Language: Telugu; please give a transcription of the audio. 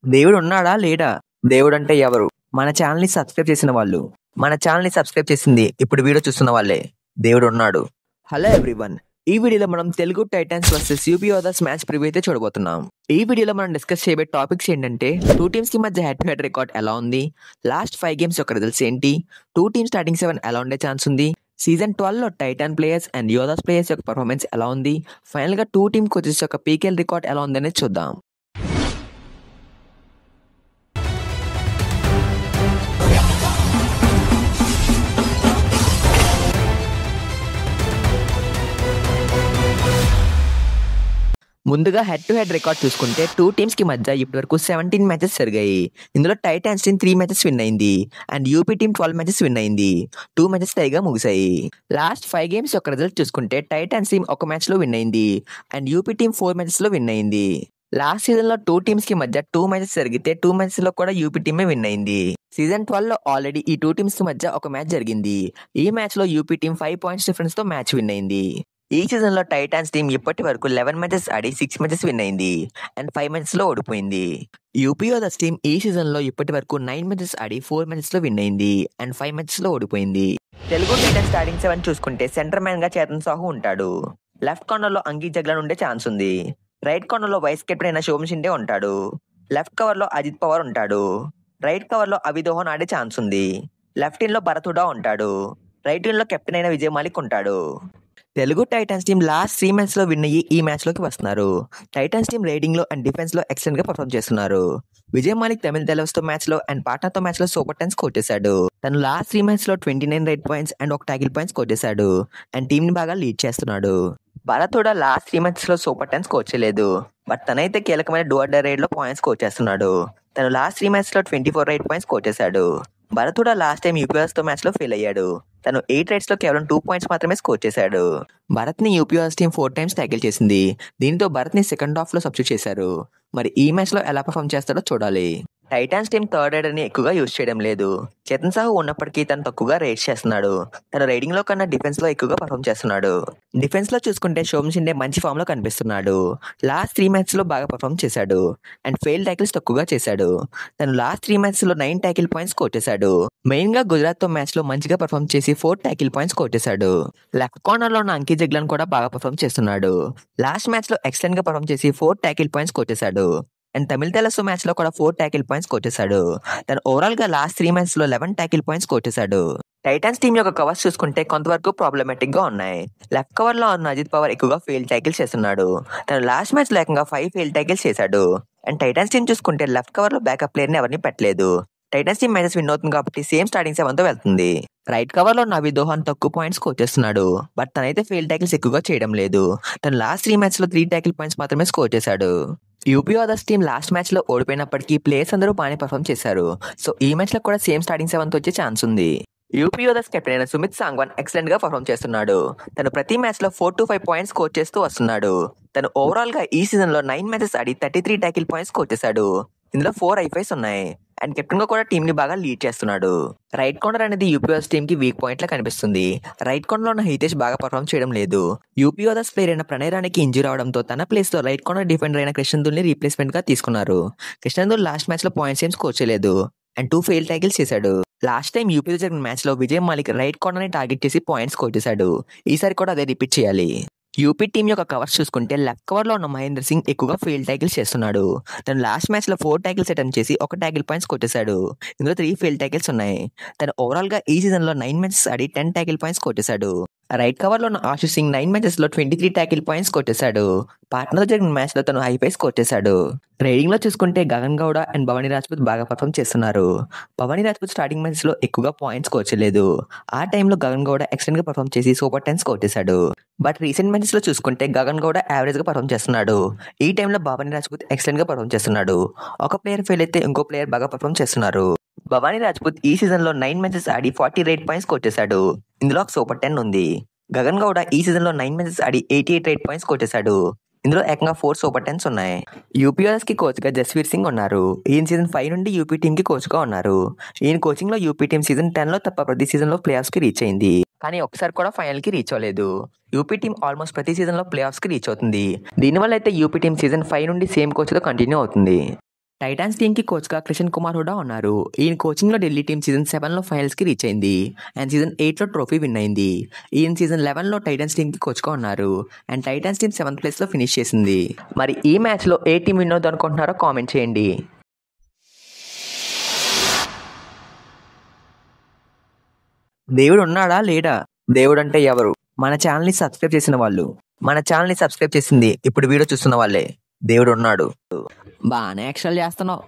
దేవుడు ఉన్నాడా? లేడా? దేవుడంటే ఎవరు? మన ఛానల్‌ని సబ్స్క్రైబ్ చేసిన వాళ్ళు. మన ఛానల్‌ని సబ్స్క్రైబ్ చేసింది ఇప్పుడు వీడియో చూస్తున్న వాళ్ళే. దేవుడున్నాడు. Hello everyone. ఈ వీడియోలో మనం Telugu Titans versus UP Yoddhas match preview అయితే చూడబోతున్నాం. ఈ వీడియోలో మనం డిస్కస్ చేయబోయే టాపిక్స్ ఏంటంటే 2 టీమ్స్ కి మధ్య హెడ్ టు హెడ్ రికార్డ్ ఎలా ఉంది, లాస్ట్ 5 గేమ్స్ యొక్క రిజల్ట్స్ ఏంటి, 2 టీమ్స్ స్టార్టింగ్ 7 ఎలా ఉండే ఛాన్స్ ఉంది, సీజన్ 12 లో Titan players and Yoddhas players యొక్క పర్ఫార్మెన్స్ ఎలా ఉంది, ఫైనల్ గా 2 టీమ్ కోచెస్ యొక్క పీకేఎల్ రికార్డ్ ఎలా ఉందనేది చూద్దాం. ముందుగా హెడ్ టు హెడ్ రికార్డ్ చూసుకుంటే 2 టీమ్స్ కి మధ్య ఇప్పటివరకు 17 మ్యాచెస్ జరిగాయి. ఇందులో టైటాన్స్ టీమ్ 3 మ్యాచెస్ విన్ అయింది and UP team 12 matches win అయింది. 2 మ్యాచెస్ టైగా ముగిశాయి. లాస్ట్ 5 గేమ్స్ యొక్క రిజల్ట్ చూసుకుంటే టైటాన్స్ టీమ్ ఒక మ్యాచ్ లో విన్ అయింది అండ్ యూపీ టీమ్ 4 మ్యాచెస్ లో విన్ అయింది. లాస్ట్ సీజన్ లో 2 టీమ్స్ కి మధ్య 2 మ్యాచెస్ జరిగితే 2 మ్యాచెస్ లో కూడా యూపీ టీమే విన్ అయింది. సీజన్ 12 లో ఆల్రెడీ ఈ 2 టీమ్స్ మధ్య ఒక మ్యాచ్ జరిగింది. ఈ మ్యాచ్ లో యూపీ టీమ్ 5 పాయింట్స్ డిఫరెన్స్ తో మ్యాచ్ విన్ అయింది. ఈ సీజన్ లో టైటాన్స్ టీమ్ ఇప్పటి వరకు 11 మ్యాచెస్ ఆడి 6 మ్యాచెస్ విన్ అయింది అండ్ 5 మ్యాచెస్ లో ఓడిపోయింది. యూపీ యోధాస్ టీమ్ ఈ సీజన్ లో ఇప్పటి వరకు 9 మ్యాచెస్ ఆడి 4 మ్యాచెస్ లో విన్ అయింది అండ్ 5 మ్యాచెస్ లో ఓడిపోయింది. తెలుగు టైటాన్స్ స్టార్టింగ్ 7 చూసుకుంటే సెంటర్ మ్యాన్ గా చేతన్ సాహు ఉంటాడు. లెఫ్ట్ కార్నర్ లో అంకిత్ జగ్లాన్ ఉండే ఛాన్స్ ఉంది. రైట్ కార్నర్ లో వైస్ కెప్టెన్ అయిన శోభన్ షిండే ఉంటాడు. లెఫ్ట్ కవర్ లో అజిత్ పవార్ ఉంటాడు. రైట్ కవర్ లో అవిదోహన్ ఆడే ఛాన్స్ ఉంది. లెఫ్ట్ ఇన్ లో భరత్ హుడా ఉంటాడు. రైట్ ఇన్ లో కెప్టెన్ అయిన విజయ్ మాలిక్ ఉంటాడు. Telugu Titans team last 3 match లో విన్ అయ్యి ఈ మ్యాచ్ లోకి వస్తున్నారు. టైటాన్స్ టీం రైడింగ్ లో అండ్ డిఫెన్స్ లో ఎక్సలెంట్ గా పర్ఫార్మ్ చేస్తున్నారు. విజయ్ మాలిక్ తమిళ తెలవస్ తో మ్యాచ్ లో అండ్ పాట్నాతో మ్యాచ్ లో సూపర్ 10 స్కోర్ చేశాడు. తను లాస్ట్ 3 మ్యాచ్ లో 29 రైట్ పాయింట్స్ అండ్ ఒక టాకిల్ పాయింట్స్ స్కోర్ చేశాడు అండ్ టీం ని బాగా లీడ్ చేస్తున్నాడు. భరత్ హుడా లాస్ట్ 3 మ్యాచ్ లో సూపర్ 10 స్కోర్ చేయలేదు బట్ తనైతే కీలకమైన డూ ఆర్ డై రైడ్ లో పాయింట్స్ స్కోర్ చేస్తున్నాడు. తను లాస్ట్ 3 మ్యాచ్ లో 24 రైట్ పాయింట్స్ స్కోర్ చేశాడు. Bharat Hooda last time UPS తో మ్యాచ్ లో ఫెయిల్ అయ్యాడు. తను 8 రైడ్స్ లో కేవలం 2 పాయింట్స్ మాత్రమే స్కోర్ చేశాడు. భరత్ ని యూపీఎస్ టీం 4 టైమ్స్ ట్యాకిల్ చేసింది. దీంతో భరత్ ని సెకండ్ హాఫ్ లో సబ్స్టిట్యూట్ చేశారు. మరి ఈ మ్యాచ్ లో ఎలా పర్ఫామ్ చేస్తాడో చూడాలి. టైటాన్స్ టీం థర్డ్ రైడర్ ని ఎక్కువగా యూజ్ చేయడం లేదు. చేతన్ సాహు ఉన్నప్పటికీ తను తక్కువగా రైడ్స్ చేస్తున్నాడు. తను రైడింగ్ లో కన్నా డిఫెన్స్ లో ఎక్కువగా పర్ఫామ్ చేస్తున్నాడు. డిఫెన్స్ లో చూసుకుంటే శోభన్ షిండే మంచి ఫామ్ లో కనిపిస్తున్నాడు. లాస్ట్ 3 మ్యాచ్ లో బాగా పర్ఫామ్ చేశాడు అండ్ ఫెయిల్ ట్యాకిల్స్ తక్కువగా చేశాడు. తను లాస్ట్ 3 మ్యాచ్ లో 9 ట్యాకిల్ పాయింట్స్ స్కోర్ చేశాడు. మెయిన్ గా గుజరాత్ తో మ్యాచ్ లో మంచిగా పర్ఫామ్ చేసి 4 ట్యాకిల్ పాయింట్స్ స్కోర్ చేశాడు. లెఫ్ట్ కార్నర్ లో ఉన్న అంకిత్ జగ్లాన్ కూడా బాగా పర్ఫామ్ చేస్తున్నాడు. లాస్ట్ మ్యాచ్ లో ఎక్సలెంట్ గా పర్ఫామ్ చేసి 4 ట్యాకిల్ పాయింట్స్ స్కోర్ చేశాడు అండ్ తమిళ తెలసు మ్యాచ్ లో కూడా 4 ట్యాకిల్ పాయింట్స్ స్కోర్ చేశాడు. తను ఓవరాల్ గా లాస్ట్ 3 మ్యాచ్ లో 11 ట్యాకిల్ పాయింట్స్ స్కోర్ చేశాడు. టైటాన్స్ టీం యొక్క కవర్స్ చూసుకుంటే కొంతవరకు ప్రాబ్లమాటిక్ గా ఉన్నాయి. లెఫ్ట్ కవర్ లో ఉన్న అజిత్ పవార్ ఎక్కువగా ఫెయిల్ ట్యాకిల్స్ చేస్తున్నాడు. తను లాస్ట్ మ్యాచ్ లో ఏకంగా 5 ఫెయిల్ ట్యాకిల్స్ చేశాడు. అండ్ టైటాన్స్ టీం చూసుకుంటే లెఫ్ట్ కవర్ లో బ్యాకప్ ప్లేయర్ ని ఎవరిని పెట్టలేదు. టైటాన్స్ టీం మ్యాచెస్ విన్ అవుతుంది కాబట్టి సేమ్ స్టార్టింగ్ 7 తో వెళ్తుంది. రైట్ కవర్ లో నవీ దోహాన్ తక్కువ పాయింట్స్ స్కోర్ చేస్తున్నాడు బట్ తనైతే ఫెయిల్ ట్యాకిల్స్ ఎక్కువగా చేయడం లేదు. తను లాస్ట్ 3 మ్యాచ్ లో 3 ట్యాకిల్ పాయింట్స్ మాత్రమే స్కోర్ చేశాడు. UP Yoddhas team last match లో ఓడిపోయినప్పటికీ ప్లేయర్స్ అందరూ బాగానే పర్ఫామ్ చేశారు. సో ఈ మ్యాచ్ లో కూడా సేమ్ స్టార్టింగ్ 7 తో వచ్చే ఛాన్స్ ఉంది. యూపీ యోధాస్ కెప్టెన్ అయిన సుమిత్ సాంగ్వాన్ ఎక్సలెంట్ గా పర్ఫామ్ చేస్తున్నాడు. తను ప్రతి మ్యాచ్ లో 4 to 5 పాయింట్స్ స్కోర్ చేస్తూ వస్తున్నాడు. తను ఓవరాల్ గా ఈ సీజన్ లో 9 మ్యాచెస్ ఆడి 33 ట్యాకిల్ పాయింట్స్ స్కోర్ చేశాడు. ఇందులో 4 ఐఫైస్ ఉన్నాయి అండ్ కెప్టెన్ గా కూడా టీం ని బాగా లీడ్ చేస్తున్నాడు. రైట్ కార్నర్ అనేది యూపీఎస్ టీం కి వీక్ పాయింట్ లా కనిపిస్తుంది. రైట్ కార్నర్ లో ఉన్న హితేష్ బాగా పర్ఫామ్ చేయడం లేదు. యూపీ యోధాస్ ప్లేయర్ అయిన ప్రణయ్ రాణికి ఇంజరీ అవడంతో తన ప్లేస్ లో రైట్ కార్నర్ డిఫెండర్ అయిన కృష్ణందుల్ ని రీప్లేస్మెంట్ గా తీసుకున్నారు. కృష్ణందుల్ లాస్ట్ మ్యాచ్ లో పాయింట్స్ ఏం స్కోర్ చేయలేదు అండ్ 2 ఫెయిల్ ట్యాకిల్స్ చేశాడు. లాస్ట్ టైం యూపీలో జరిగిన మ్యాచ్ లో విజయ్ మాలిక్ రైట్ కార్నర్ ని టార్గెట్ చేసి పాయింట్స్ స్కోర్ చేశాడు. ఈసారి కూడా అదే రిపీట్ చేయాలి. యూపీ టీం యొక్క కవర్స్ చూసుకుంటే లెఫ్ట్ కవర్ లో ఉన్న మహేంద్ర సింగ్ ఎక్కువగా ఫెయిల్ ట్యాకిల్స్ చేస్తున్నాడు. తను లాస్ట్ మ్యాచ్ లో 4 ట్యాకిల్స్ అటెంప్ట్ చేసి 1 ట్యాకిల్ పాయింట్స్ కొట్టేశాడు. ఇందులో 3 ఫెయిల్ ట్యాకిల్స్ ఉన్నాయి. తను ఓవరాల్ గా ఈ సీజన్ లో 9 మ్యాచెస్ ఆడి 10 ట్యాకిల్ పాయింట్స్ కొట్టేశాడు. రైట్ కవర్ లో ఉన్న ఆశుష్ సింగ్ 9 మ్యాచెస్ లో 23 ట్యాకిల్ పాయింట్స్ కొట్టేశాడు. పాట్నాతో జరిగిన మ్యాచ్ లో తను హైపై స్కోర్ చేశాడు. రైడింగ్ లో చూసుకుంటే గగన్ గౌడ అండ్ భవానీ రాజ్పుత్ బాగా పర్ఫామ్ చేస్తున్నారు. భవానీ రాజ్పుత్ స్టార్టింగ్ మ్యాచ్ లో ఎక్కువగా పాయింట్స్ స్కోర్ చేయలేదు. ఆ టైంలో గగన్ గౌడ ఎక్సలెంట్ గా పర్ఫామ్ చేసి సూపర్ 10 స్కోర్ చేశాడు. బట్ రీసెంట్ మ్యాచెస్ లో చూసుకుంటే గగన్ గౌడ యావరేజ్ గా పర్ఫామ్ చేస్తున్నాడు. ఈ టైంలో భవానీ రాజ్పుత్ ఎక్సలెంట్ గా పర్ఫామ్ చేస్తున్నాడు. ఒక ప్లేయర్ ఫెయిల్ అయితే ఇంకో ప్లేయర్ బాగా పర్ఫామ్ చేస్తున్నారు. భవానీ రాజ్పుత్ ఈ సీజన్ లో 9 మ్యాచెస్ ఆడి 40 రైట్ పాయింట్స్ స్కోర్ చేశాడు. ఇందులో ఒక సూపర్ 10 ఉంది. గగన్ గౌడ ఈ సీజన్ లో 9 మ్యాచెస్ ఆడి 88 రైట్ పాయింట్స్ స్కోర్ చేశాడు. ఇందులో ఏకంగా 4 సూపర్ 10s ఉన్నాయి. యూపీఎస్ కి కోచ్ గా జస్వీర్ సింగ్ ఉన్నారు. ఈయన సీజన్ 5 నుండి యూపీ టీం కి కోచ్ గా ఉన్నారు. ఈయన కోచింగ్ లో యూపీ టీం సీజన్ 10 లో తప్ప ప్రతి సీజన్ లో ప్లే ఆఫ్స్ కి రీచ్ అయింది. కానీ ఒకసారి కూడా ఫైనల్ కి రీచ్ అవ్వలేదు. యూపీ టీం ఆల్మోస్ట్ ప్రతి సీజన్ లో ప్లే ఆఫ్స్ కి రీచ్ అవుతుంది. దీనివల్ల అయితే యూపీ టీం సీజన్ 5 నుండి సేమ్ కోచ్ తో కంటిన్యూ అవుతుంది. టైటాన్స్ టీమ్కి కోచ్గా కిషన్ కుమార్ హుడా ఉన్నారు. ఈయన కోచింగ్లో ఢిల్లీ టీం సీజన్ 7లో ఫైనల్స్కి రీచ్ అయింది అండ్ సీజన్ 8లో ట్రోఫీ విన్ అయింది. ఈయన సీజన్ 11లో టైటాన్స్ టీంకి కోచ్గా ఉన్నారు అండ్ టైటాన్స్ టీం 7th ప్లేస్లో ఫినిష్ చేసింది. మరి ఈ మ్యాచ్లో ఏ టీం విన్ అవుతుంది అనుకుంటున్నారో కామెంట్ చేయండి. దేవుడు ఉన్నాడా లేడా? దేవుడు అంటే ఎవరు? మన ఛానల్ని సబ్స్క్రైబ్ చేసిన వాళ్ళు. మన ఛానల్ని సబ్స్క్రైబ్ చేసింది ఇప్పుడు వీడియో చూస్తున్న వాళ్ళే. దేవుడు ఉన్నాడు. బాగానే ఎక్స్ట్రా చేస్తున్నావు.